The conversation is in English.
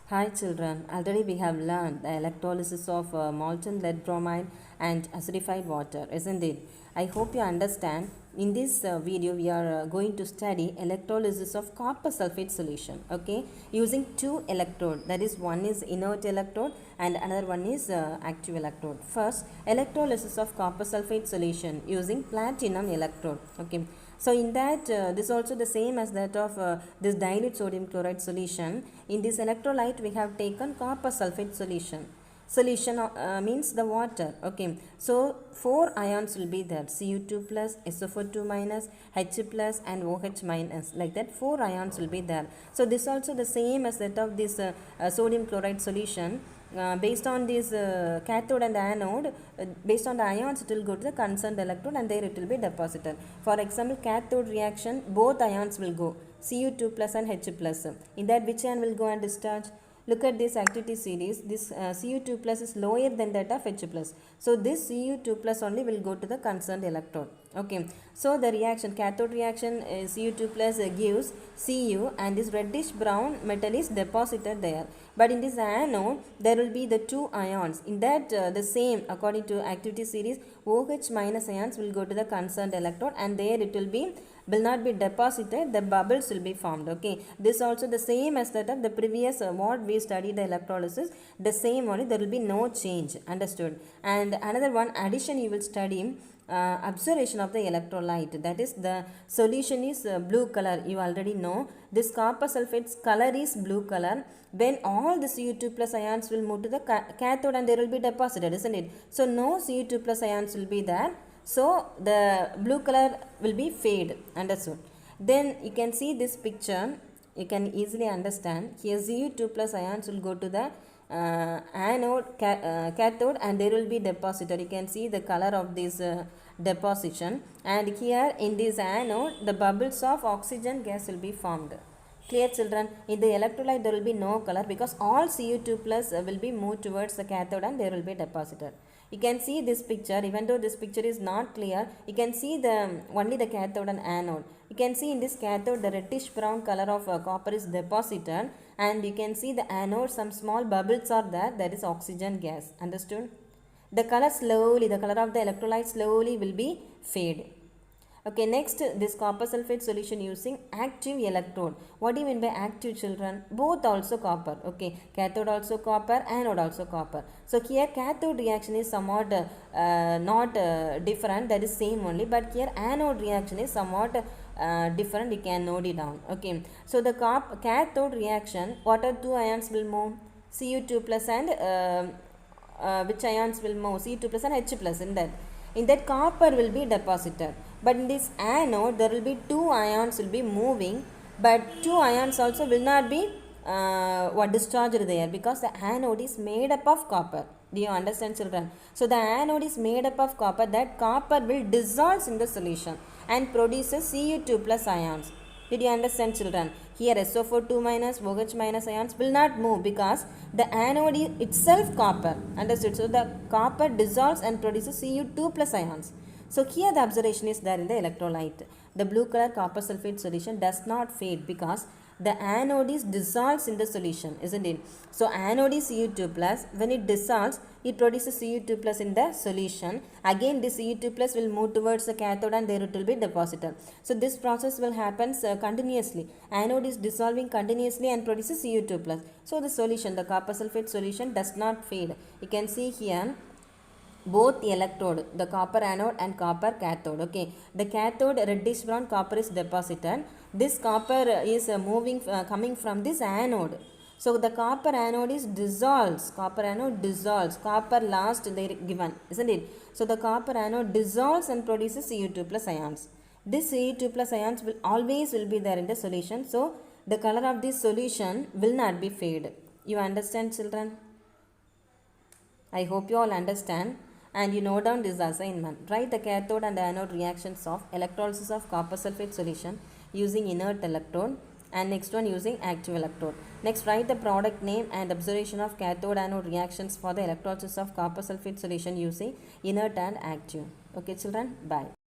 Hi children, already we have learned the electrolysis of molten lead bromide and acidified water, isn't it? I hope you understand. In this video we are going to study electrolysis of copper sulfate solution, okay, using two electrode, that is one is inert electrode and another one is active electrode. First, electrolysis of copper sulfate solution using platinum electrode, okay. So in that, this is also the same as that of this dilute sodium chloride solution. In this electrolyte, we have taken copper sulfate solution. Solution means the water. Okay. So 4 ions will be there: Cu2 plus, SO4 2 minus, H plus, and OH minus. Like that, 4 ions will be there. So this also the same as that of this sodium chloride solution. Based on this cathode and anode, based on the ions, it will go to the concerned electrode and there it will be deposited. For example, cathode reaction, both ions will go, Cu2 plus and H plus. In that, which ion will go and discharge? Look at this activity series. This Cu2 plus is lower than that of H plus. So this Cu2 plus only will go to the concerned electrode. Okay. So the reaction, cathode reaction, Cu2 plus gives Cu and this reddish brown metal is deposited there. But in this anode, there will be the 2 ions. In that, the same according to activity series, OH minus ions will go to the concerned electrode and there it will not be deposited, the bubbles will be formed. Okay, this also the same as that of the previous what we studied the electrolysis, the same only, there will be no change. Understood? And another one addition you will study, observation of the electrolyte, that is the solution is blue color. You already know this copper sulfate's color is blue color. When all the Cu2 plus ions will move to the cathode and they will be deposited, isn't it? So no Cu2 plus ions will be there. So the blue color will be fade. Understood? Then you can see this picture. You can easily understand. Here Cu2 plus ions will go to the anode, cathode, and there will be deposited. You can see the color of this deposition, and here in this anode the bubbles of oxygen gas will be formed. Clear children? In the electrolyte there will be no color because all Cu2 plus will be moved towards the cathode and there will be deposited. You can see this picture, even though this picture is not clear, you can see only the cathode and anode. You can see in this cathode the reddish brown color of copper is deposited, and you can see the anode, some small bubbles are there, that is oxygen gas. Understood? The color of the electrolyte slowly will be fade. Okay, next, this copper sulfate solution using active electrode. What do you mean by active, children? Both also copper. Okay, cathode also copper, anode also copper. So here cathode reaction is somewhat not different, that is same only, but here anode reaction is somewhat different. You can note it down. Okay, so the cathode reaction, what are 2 ions will move? Cu2 plus and which ions will move? Cu2 plus and H plus. In that copper will be deposited. But in this anode, there will be 2 ions will be moving, but 2 ions also will not be discharged there because the anode is made up of copper. Do you understand, children? So the anode is made up of copper. That copper will dissolve in the solution and produces Cu2 plus ions. Did you understand, children? Here SO4 2 minus, OH minus ions will not move because the anode is itself copper. Understood? So the copper dissolves and produces Cu2 plus ions. So here the observation is there in the electrolyte. The blue color copper sulfate solution does not fade because the anode is dissolves in the solution, isn't it? So anode is Cu2 plus. When it dissolves, it produces Cu2 plus in the solution. Again this Cu2 plus will move towards the cathode and there it will be deposited. So this process will happen continuously. Anode is dissolving continuously and produces Cu2 plus. So the solution, the copper sulfate solution does not fade. You can see here both the electrode, the copper anode and copper cathode. Okay, the cathode reddish brown copper is deposited. This copper is coming from this anode. So the copper anode is dissolves. Copper anode dissolves. Copper last they given, isn't it? So the copper anode dissolves and produces Cu2 plus ions. This Cu2 plus ions will always be there in the solution. So the color of this solution will not be fade. You understand, children? I hope you all understand. And you note down this assignment. Write the cathode and anode reactions of electrolysis of copper sulfate solution using inert electrode, and next one using active electrode. Next, write the product name and observation of cathode anode reactions for the electrolysis of copper sulfate solution using inert and active. Okay, children, bye.